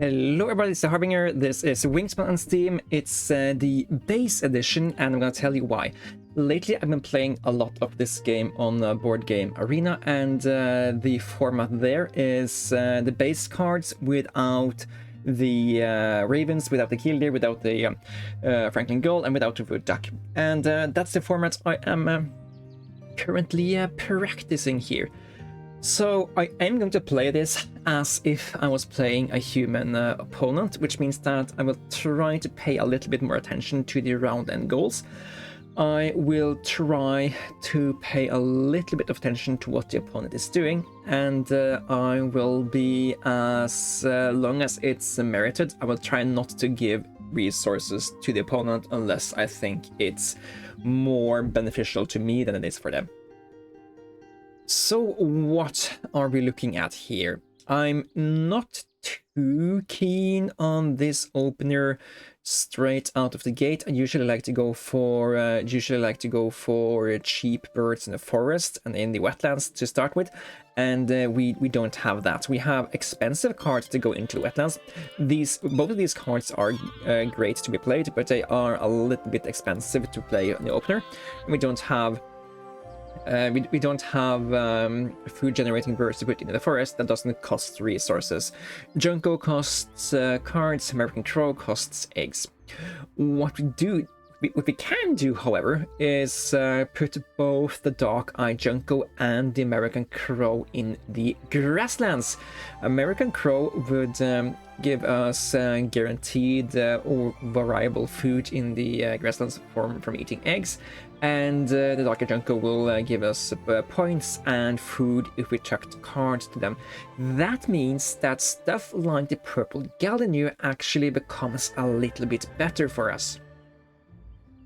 Hello everybody, it's the Harbinger. This is Wingspan on Steam. It's the base edition, and I'm gonna tell you why. Lately I've been playing a lot of this game on Board Game Arena, and the format there is the base cards without the ravens, without the killdeer, without the Franklin gull, and without the wood duck. And that's the format I am currently practicing here. So I am going to play this as if I was playing a human opponent, which means that I will try to pay a little bit more attention to the round end goals. I will try to pay a little bit of attention to what the opponent is doing, and I will be, as long as it's merited, I will try not to give resources to the opponent unless I think it's more beneficial to me than it is for them. So what are we looking at here? I'm not too keen on this opener straight out of the gate. I usually like to go for cheap birds in the forest and in the wetlands to start with, and we don't have that. We have expensive cards to go into wetlands. Both of these cards are great to be played, but they are a little bit expensive to play in the opener. And we don't have food generating birds to put into the forest. That doesn't cost resources. Junco costs cards, American Crow costs eggs. What we can do, however, is put both the dark-eyed Junco and the American Crow in the grasslands. American Crow would give us guaranteed or variable food in the grasslands from eating eggs, and the dark-eyed Junco will give us points and food if we chucked cards to them. That means that stuff like the purple gallinule actually becomes a little bit better for us,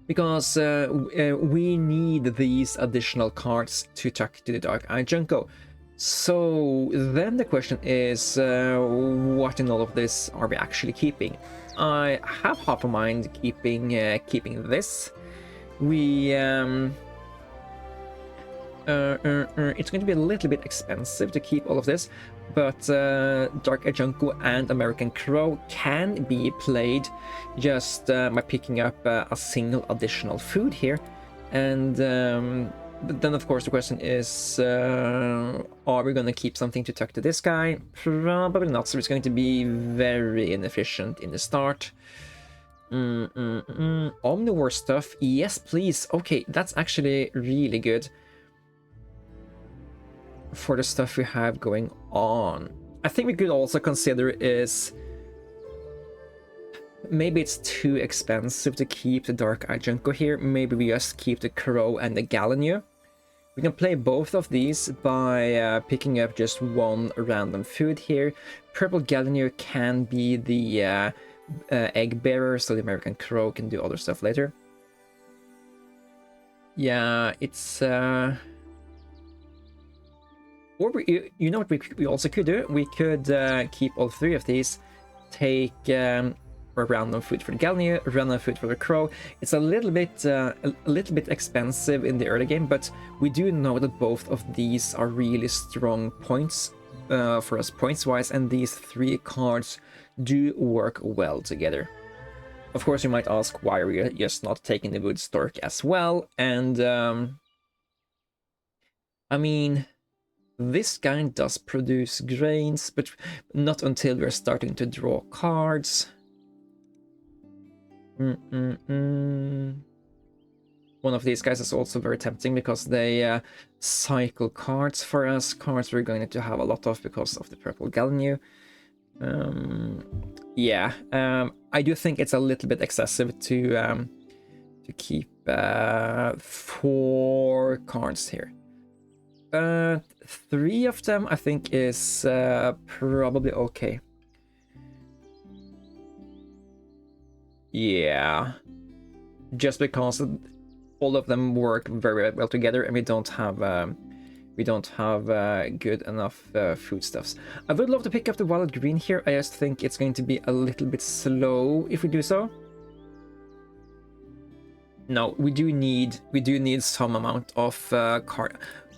because we need these additional cards to chuck to the dark-eyed Junco. So then the question is, what in all of this are we actually keeping? I have half a mind keeping this. It's going to be a little bit expensive to keep all of this, but Dark-eyed Junco and American Crow can be played just by picking up a single additional food here. And but then of course the question is, are we going to keep something to tuck to this guy? Probably not, so it's going to be very inefficient in the start. Omnivore stuff, yes please. Okay, that's actually really good for the stuff we have going on. I think we could also consider is maybe it's too expensive to keep the dark-eyed Junco here. Maybe we just keep the Crow and the gallinule. We can play both of these by picking up just one random food here. Purple gallinule can be the egg bearer, so the American Crow can do other stuff later. Yeah, it's or you know what we also could do? We could keep all three of these, take a random food for the gallinule, a random food for the Crow. It's a little bit expensive in the early game, but we do know that both of these are really strong points for us points wise, and these three cards do work well together. Of course, you might ask why are we just not taking the wood stork as well, and I mean, this guy does produce grains, but not until we're starting to draw cards. One of these guys is also very tempting because they cycle cards for us, cards we're going to have a lot of because of the purple gallinule. Yeah, I do think it's a little bit excessive to keep 4 cards here. 3 of them I think is probably okay. Yeah, just because all of them work very well together, and we don't have good enough foodstuffs. I would love to pick up the wild green here. I just think it's going to be a little bit slow if we do so. No, we do need some amount of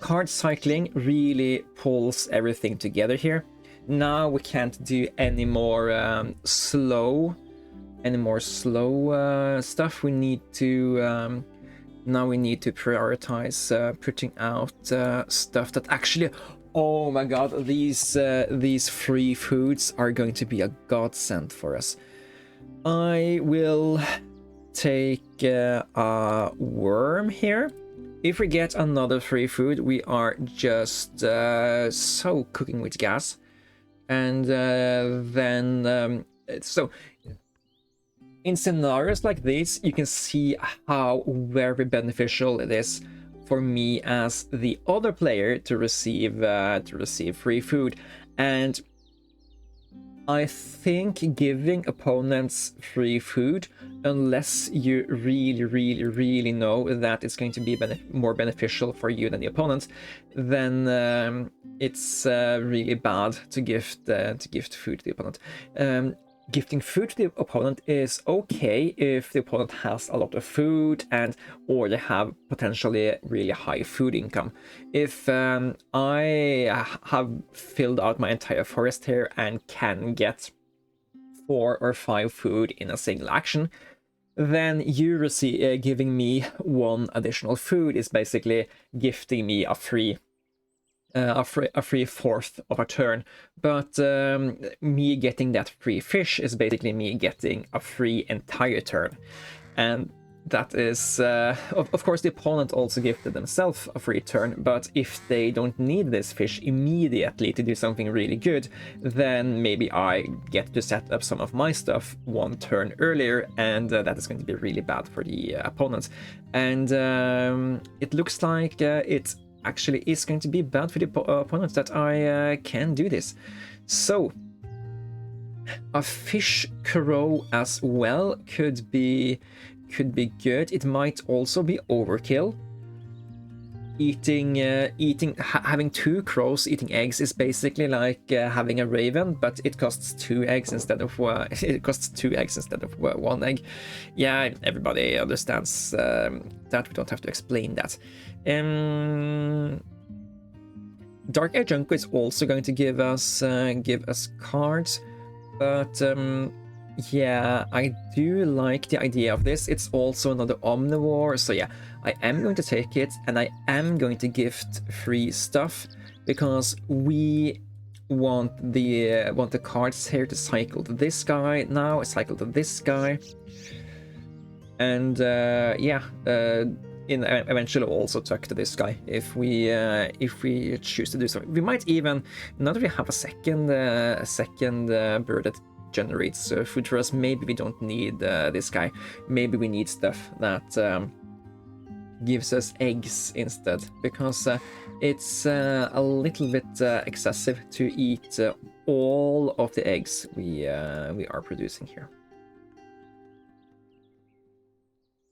card cycling. Really pulls everything together here. now we can't do any more slow stuff. We need to now we need to prioritize putting out stuff that actually, oh my god, these free foods are going to be a godsend for us. I will take a worm here. If we get another free food, we are just so cooking with gas. And then so in scenarios like this, you can see how very beneficial it is for me as the other player to receive free food. And I think giving opponents free food, unless you really know that it's going to be more beneficial for you than the opponent, then it's really bad to gift food to the opponent. Gifting food to the opponent is okay if the opponent has a lot of food and or they have potentially really high food income. If I have filled out my entire forest here and can get 4 or 5 food in a single action, then you receive giving me 1 additional food is basically gifting me a free fourth of a turn. But me getting that free fish is basically me getting a free entire turn. And that is of course the opponent also gifted themselves a free turn, but if they don't need this fish immediately to do something really good, then maybe I get to set up some of my stuff 1 turn earlier, and that is going to be really bad for the opponents. And it looks like it actually is going to be bad for the opponents that I can do this. So a fish crow as well could be good. It might also be overkill. Having 2 crows eating eggs is basically like having a raven, but it costs 2 eggs instead of 1 egg. Yeah, everybody understands that. We don't have to explain that. Dark Air Junko is also going to give us cards, but yeah, I do like the idea of this. It's also another omnivore, so yeah, I am going to take it, and I am going to gift free stuff because we want the cards here to cycle to this guy now. I cycle to this guy, and yeah, eventually also tuck to this guy if we choose to do so. We might even, now that we have a second bird that generates food for us, maybe we don't need this guy. Maybe we need stuff that gives us eggs instead, because it's a little bit excessive to eat all of the eggs we are producing here.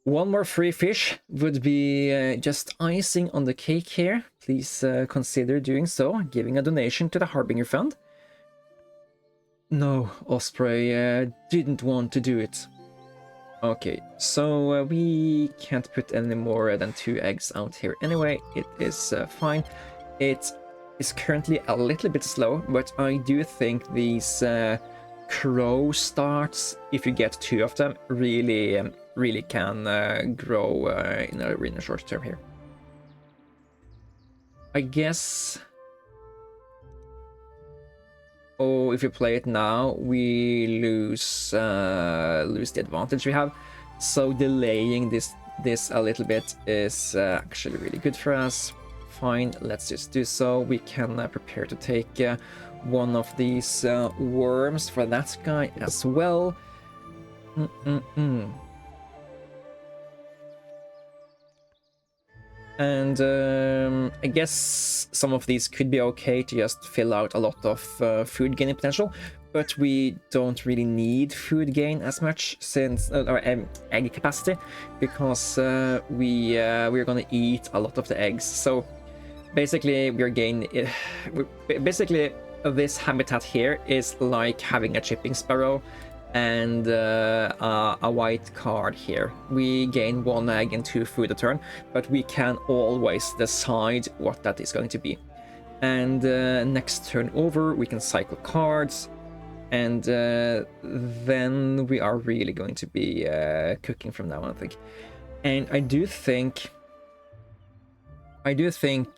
1 more free fish would be just icing on the cake here. Please consider doing so, giving a donation to the Harbinger Fund. No, Osprey didn't want to do it. Okay, so we can't put any more than 2 eggs out here anyway. It is fine. It is currently a little bit slow, but I do think these crow starts, if you get 2 of them, really can grow in a short term here. I guess. Oh, if you play it now, we lose the advantage we have. So delaying this a little bit is actually really good for us. Fine, let's just do so. We can prepare to take 1 of these worms for that guy as well. And I guess some of these could be okay to just fill out a lot of food gaining potential, but we don't really need food gain as much since or egg capacity, because we're gonna eat a lot of the eggs. So basically basically this habitat here is like having a chipping sparrow and a white card here. We gain 1 egg and 2 food a turn, but we can always decide what that is going to be. And next turn over, we can cycle cards. And then we are really going to be cooking from now on, I think. And I do think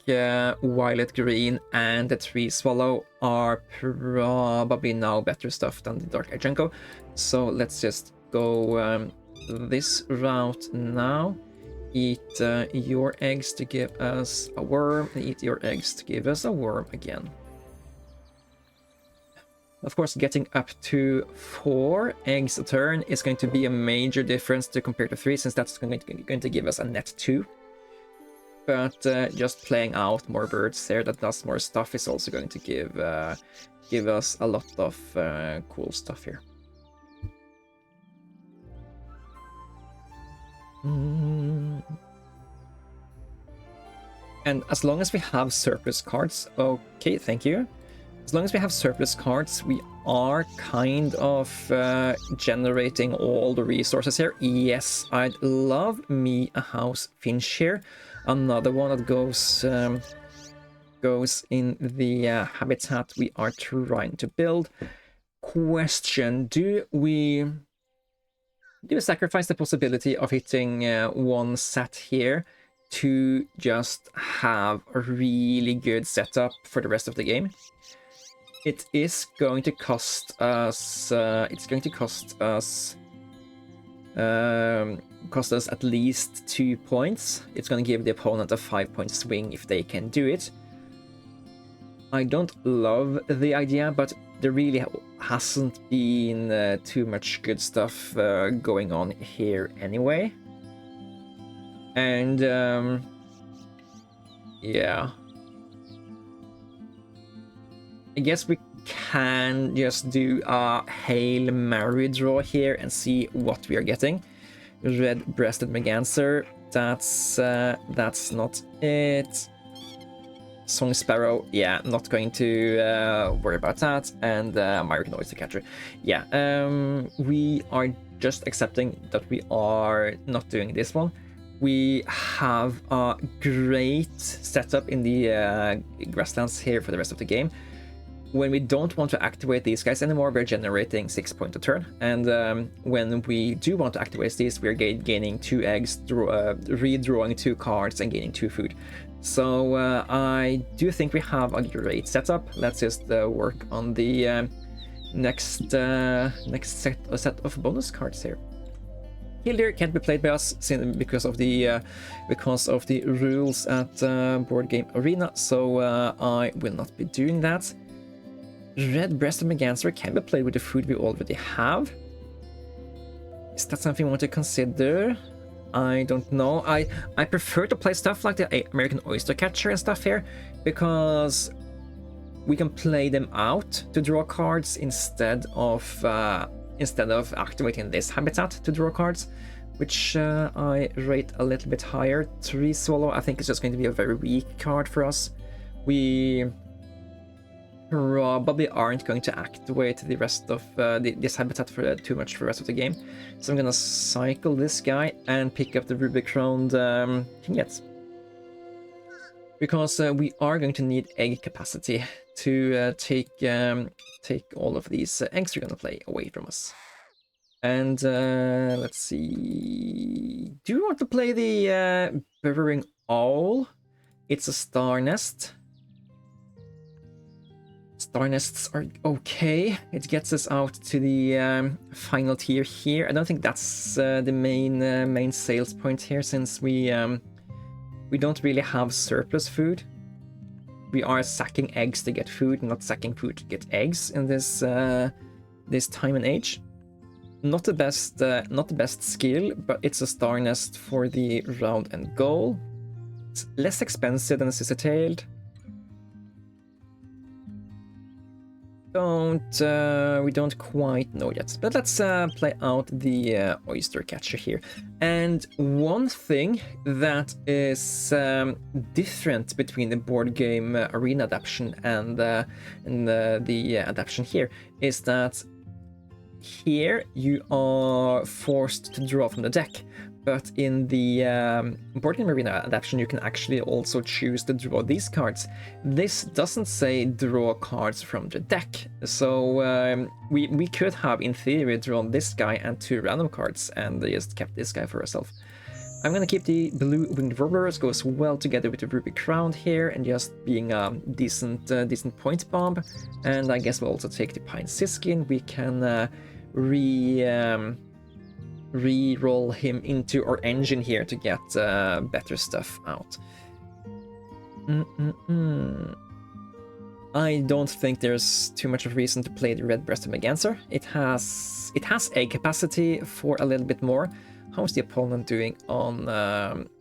Violet Green and the Tree Swallow are probably now better stuff than the Dark Agento. So let's just go this route now. Eat your eggs to give us a worm, and eat your eggs to give us a worm again. Of course, getting up to 4 eggs a turn is going to be a major difference to compare to 3, since that's going to give us a net 2. But just playing out more birds there that does more stuff is also going to give us a lot of cool stuff here. And as long as we have surplus cards, okay, thank you. As long as we have surplus cards, we are kind of generating all the resources here. Yes, I'd love me a house finch here. Another one that goes in the habitat we are trying to build. Question: do we sacrifice the possibility of hitting one set here to just have a really good setup for the rest of the game? It is going to cost us. It's going to cost us at least 2 points. It's going to give the opponent a 5-point swing if they can do it. I don't love the idea, but there really hasn't been too much good stuff going on here anyway. And yeah. I guess we can just do a Hail Mary draw here and see what we are getting. Red-breasted merganser, that's not it. Song Sparrow, yeah, not going to worry about that. And American Oyster Catcher, yeah, we are just accepting that we are not doing this one. We have a great setup in the grasslands here for the rest of the game. When we don't want to activate these guys anymore, we're generating 6 points a turn. And when we do want to activate these, we're gaining 2 eggs, redrawing 2 cards, and gaining 2 food. So I do think we have a great setup. Let's just work on the next set of bonus cards here. Hildir can't be played by us because of the rules at Board Game Arena, so I will not be doing that. Red-breasted merganser can be played with the food we already have. Is that something we want to consider? I don't know. I prefer to play stuff like the American Oyster Catcher and stuff here, because we can play them out to draw cards instead of activating this habitat to draw cards, which I rate a little bit higher. Tree Swallow, I think, is just going to be a very weak card for us. We probably aren't going to activate the rest of this habitat for too much for the rest of the game. So I'm gonna cycle this guy and pick up the ruby-crowned kinglet. Because we are going to need egg capacity to take all of these eggs we're gonna play away from us. And let's see. Do you want to play the Burrowing Owl? It's a star nest. Star nests are okay. It gets us out to the final tier here. I don't think that's the main sales point here, since we don't really have surplus food. We are sacking eggs to get food, not sacking food to get eggs in this this time and age. Not the best skill, but it's a star nest for the round and goal. It's less expensive than a scissor-tailed. We don't quite know yet, but let's play out the oyster catcher here. And one thing that is different between the board game arena adaptation and the adaptation here is that here you are forced to draw from the deck. But in the Board Game Arena adaptation, you can actually also choose to draw these cards. This doesn't say draw cards from the deck, so we could have, in theory, drawn this guy and 2 random cards, and just kept this guy for ourselves. I'm gonna keep the blue winged warblers, goes well together with the ruby crown here, and just being a decent point bomb. And I guess we'll also take the pine siskin. We can re-roll him into our engine here to get better stuff out. I don't think there's too much of a reason to play the red-breasted Megancer. It has egg capacity for a little bit more. How's the opponent doing on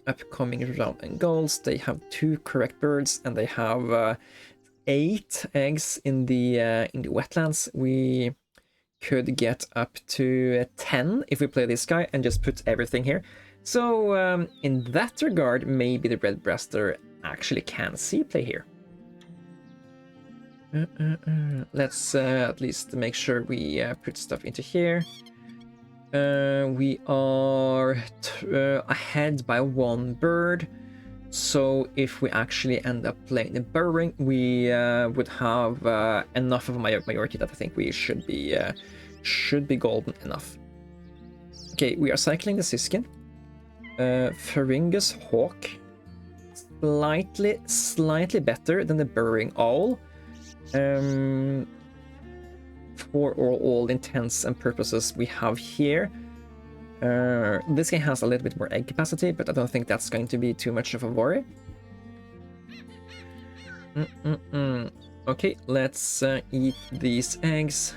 upcoming round and goals? They have 2 correct birds, and they have 8 eggs in the wetlands. We could get up to 10 if we play this guy and just put everything here. So in that regard, maybe the red-breaster actually can see play here. Let's at least make sure we put stuff into here. We are ahead by 1 bird, so if we actually end up playing the burrowing, we would have enough of a majority that I think we should be golden enough. Okay, we are cycling the Siskin. Faringus Hawk, slightly better than the burrowing owl. For all intents and purposes we have here. This guy has a little bit more egg capacity, but I don't think that's going to be too much of a worry. Okay, let's eat these eggs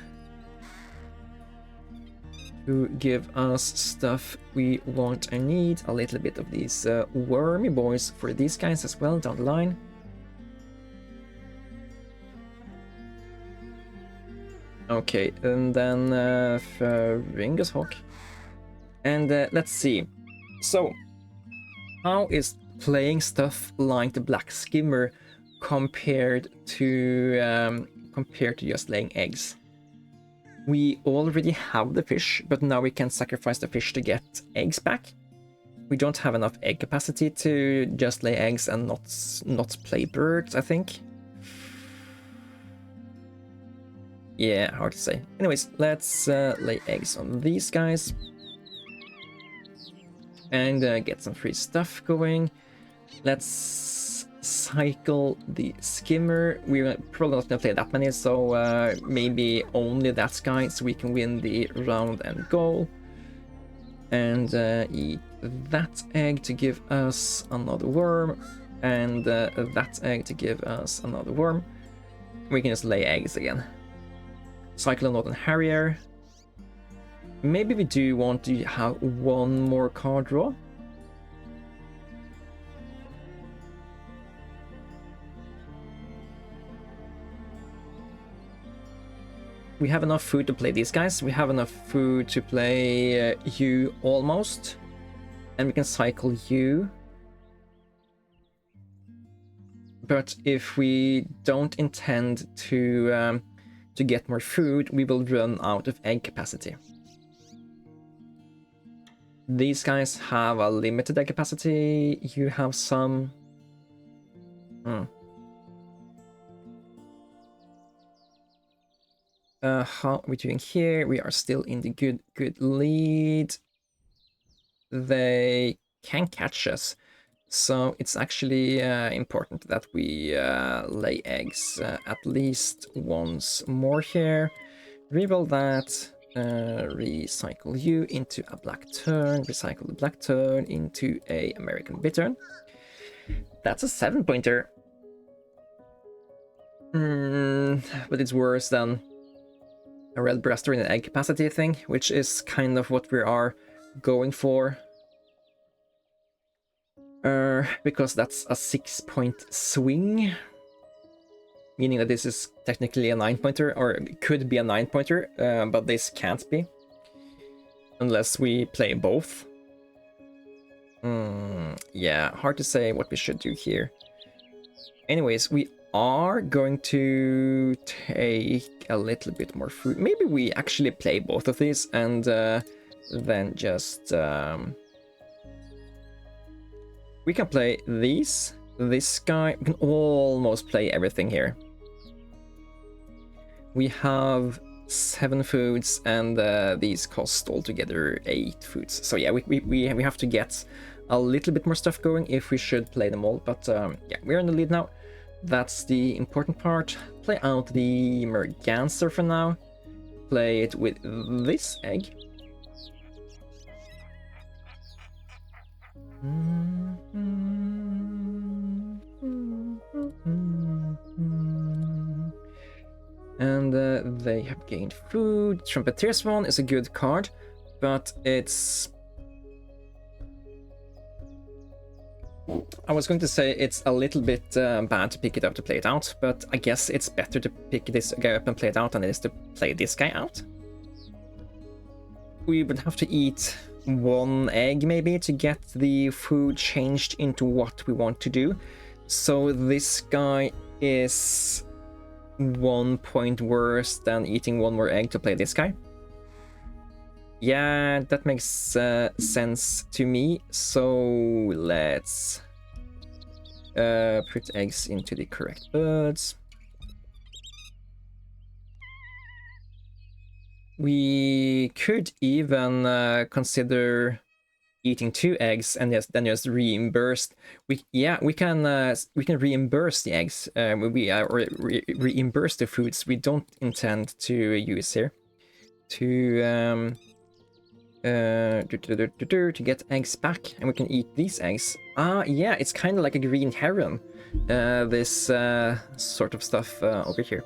to give us stuff we want and need. A little bit of these wormy boys for these guys as well down the line. Okay, and then Ringus Hawk. And let's see. So, how is playing stuff like the Black Skimmer compared to just laying eggs? We already have the fish, but now we can sacrifice the fish to get eggs back. We don't have enough egg capacity to just lay eggs and not play birds, I think. Yeah, hard to say. Anyways, let's lay eggs on these guys. And get some free stuff going. Let's cycle the skimmer. We're probably not going to play that many, so maybe only that guy, so we can win the round and goal. And eat that egg to give us another worm. And that egg to give us another worm. We can just lay eggs again. Cycle a Northern Harrier. Maybe we do want to have 1 more card draw. We have enough food to play these guys. We have enough food to play you almost. And we can cycle you. But if we don't intend to get more food, we will run out of egg capacity. These guys have a limited egg capacity. You have some. How are we doing here? We are still in the good lead. They can catch us. So it's actually important that we lay eggs at least once more here. Reroll that. Recycle you into a black turn. Recycle the black turn into a American bittern. That's a 7-pointer. But it's worse than a red breaster in an egg capacity thing, which is kind of what we are going for. Because that's a 6-point swing, meaning that this is technically a 9-pointer, or it could be a 9-pointer, but this can't be unless we play both. Yeah, hard to say what we should do here. Anyways, we are going to take a little bit more food. Maybe we actually play both of these and then just We can play these, this guy. We can almost play everything here. We have 7 foods, and these cost altogether 8 foods. So yeah, we have to get a little bit more stuff going if we should play them all. But yeah, we're in the lead now. That's the important part. Play out the Merganser for now. Play it with this egg. And they have gained food. Trumpeteer's one is a good card, but it's... I was going to say it's a little bit bad to pick it up to play it out, but I guess it's better to pick this guy up and play it out than it is to play this guy out. We would have to eat 1 egg maybe to get the food changed into what we want to do. So this guy is 1 point worse than eating 1 more egg to play this guy. Yeah, that makes sense to me. So let's put eggs into the correct birds. We could even consider eating 2 eggs and then just reimburse. We can reimburse the eggs. Reimburse the foods we don't intend to use here to get eggs back, and we can eat these eggs. Yeah, it's kind of like a green heron, this sort of stuff over here.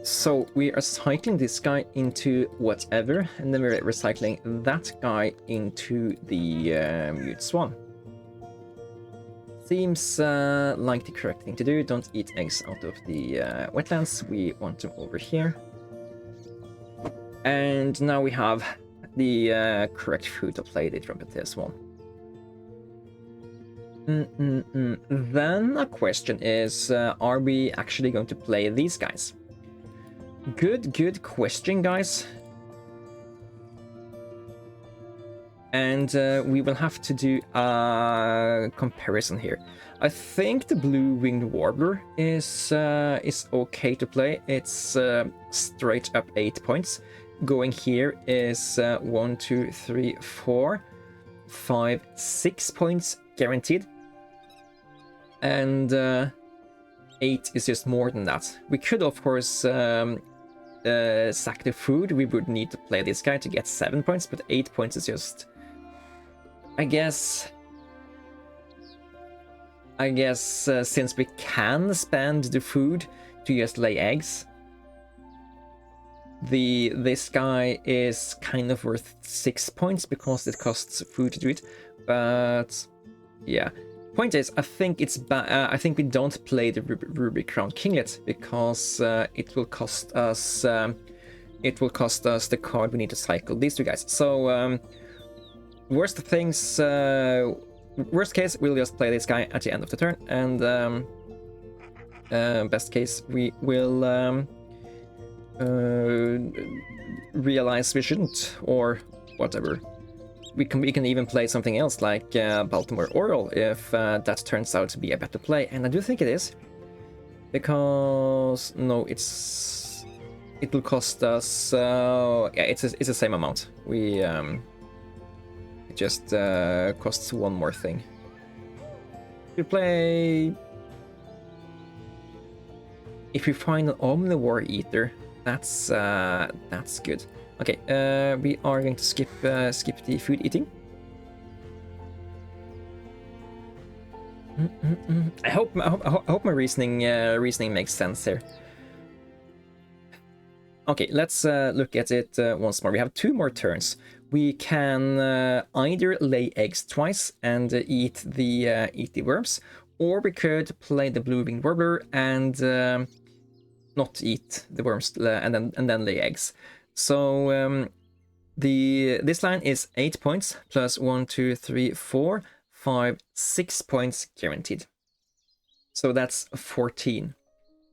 So we are cycling this guy into whatever, and then we're recycling that guy into the mute swan. Seems like the correct thing to do. Don't eat eggs out of the wetlands. We want them over here. And now we have the correct food to play the trumpeter swan. Then a question is, are we actually going to play these guys? Good question, guys. And we will have to do a comparison here. I think the blue-winged warbler is okay to play. It's straight up 8 points. Going here is 1, 2, 3, 4, 5, 6 points guaranteed. And 8 is just more than that. We could, of course, sack the food. We would need to play this guy to get 7 points, but 8 points is just... I guess since we can spend the food to just lay eggs, this guy is kind of worth 6 points because it costs food to do it. But yeah, point is, I think it's I think we don't play the Ruby Crown Kinglet because it will cost us the card we need to cycle these 2 guys. So worst case, we'll just play this guy at the end of the turn, and best case, we will realize we shouldn't, or whatever. We can even play something else like Baltimore Oral if that turns out to be a better play, and I do think it is, because no, it will cost us. Yeah, it's the same amount. We it just costs 1 more thing. We play. If we find an Omnivore Eater, that's good. Okay, we are going to skip the food eating. I hope my reasoning makes sense here. Okay, let's look at it once more. We have 2 more turns. We can either lay eggs twice and eat the worms, or we could play the blue-winged warbler and not eat the worms and then lay eggs. So this line is 8 points plus 1, 2, 3, 4, 5, 6 points guaranteed. So that's 14.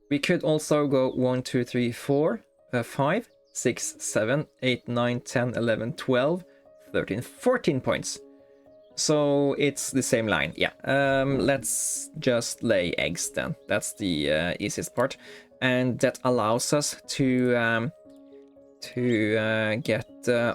We could also go 1, 2, 3, 4, 5, 6, 7, 8, 9, 10, 11, 12, 13, 14 points. So it's the same line. Yeah. Let's just lay eggs then. That's the easiest part, and that allows us to get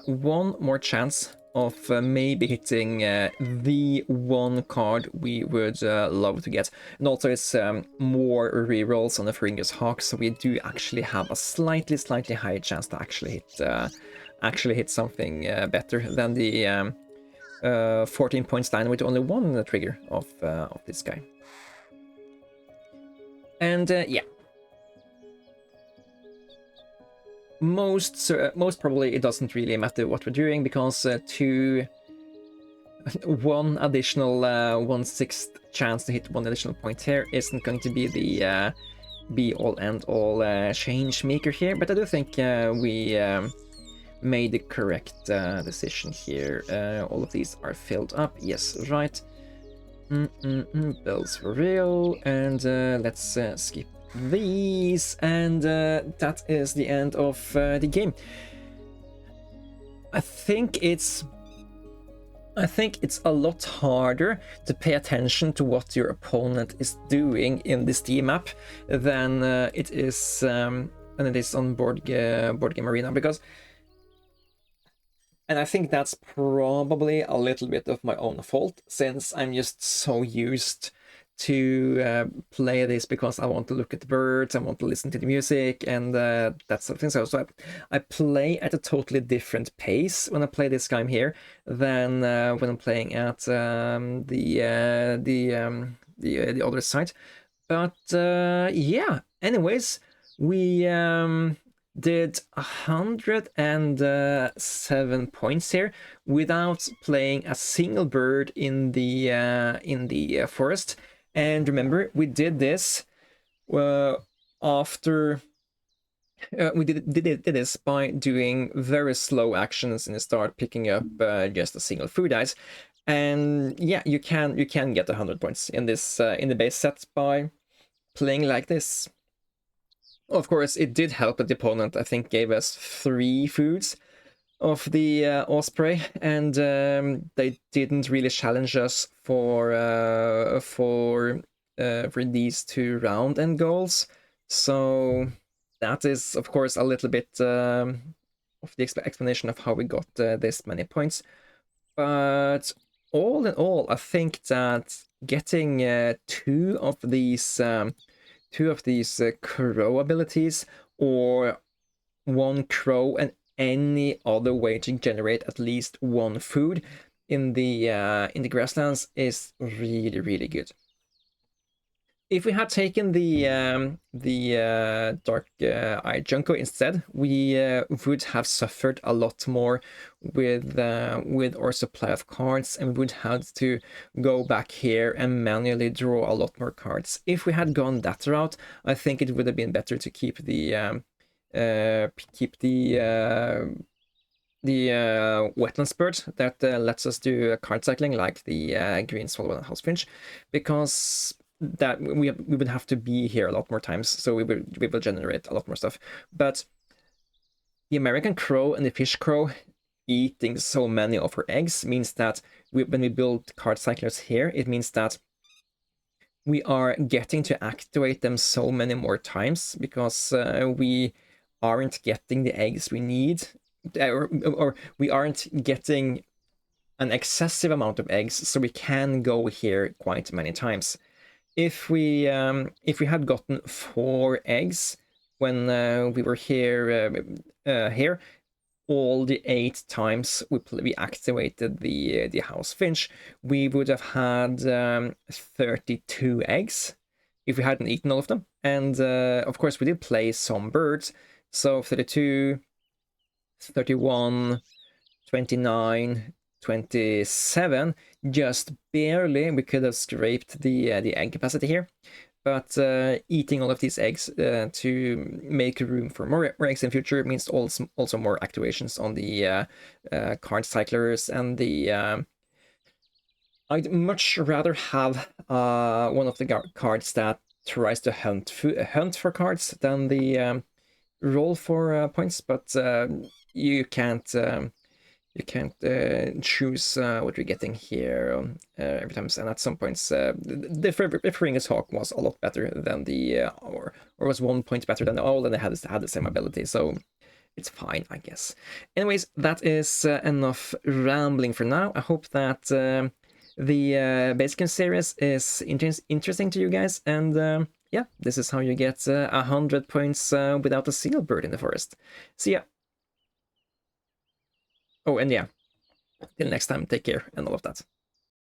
one more chance of maybe hitting the one card we would love to get. And also it's more rerolls on the Harbinger Hawk, so we do actually have a slightly higher chance to actually hit something better than the 14 points line with only one trigger of this guy. And yeah. Most probably it doesn't really matter what we're doing, because one additional 1/6 chance to hit one additional point here isn't going to be the be all and all change maker here. But I do think we made the correct decision here. All of these are filled up. Yes, right. Bells for real. And let's skip these, and that is the end of the game. I think it's a lot harder to pay attention to what your opponent is doing in this Steam map than it is on Board Game Arena, because, and I think that's probably a little bit of my own fault, since I'm just so used to play this because I want to look at the birds, I want to listen to the music, and that sort of thing. So I play at a totally different pace when I play this game here than when I'm playing at the other side. But yeah. Anyways, we did 107 points here without playing a single bird in the forest. And remember, we did this after we did this by doing very slow actions in the start, picking up just a single food ice. And yeah, you can get 100 points in this in the base set by playing like this. Of course, it did help that the opponent, I think, gave us 3 foods of the osprey, and they didn't really challenge us for these 2 round end goals. So that is, of course, a little bit of the explanation of how we got this many points. But all in all, I think that getting 2 of these crow abilities, or 1 crow and any other way to generate at least 1 food in the grasslands, is really good. If we had taken the dark-eyed junco instead, we would have suffered a lot more with our supply of cards, and we would have to go back here and manually draw a lot more cards. If we had gone that route, I think it would have been better to keep the wetlands bird that lets us do card cycling, like the green swallow and house finch, because that we would have to be here a lot more times, so we will generate a lot more stuff. But the American crow and the fish crow eating so many of our eggs means that when we build card cyclers here, it means that we are getting to activate them so many more times, because we aren't getting the eggs we need, or we aren't getting an excessive amount of eggs, so we can go here quite many times. If we had gotten 4 eggs when we were here, all the 8 times we activated the house finch, we would have had 32 eggs if we hadn't eaten all of them. And of course, we did play some birds, so 32, 31, 29, 27, just barely we could have scraped the egg capacity here. But eating all of these eggs to make room for more eggs in future means also more activations on the card cyclers and the I'd much rather have one of the cards that tries to hunt for cards than the roll for points. But you can't you can't choose what you're getting here every time. And at some points, the Ferringus Hawk was a lot better than the or was 1 point better than the owl, and they had the same ability. So it's fine, I guess. Anyways, that is enough rambling for now. I hope that the BASEGAME series is interesting to you guys, and yeah, this is how you get 100 points without a single bird in the forest. See ya! Oh, and yeah, till next time, take care and all of that.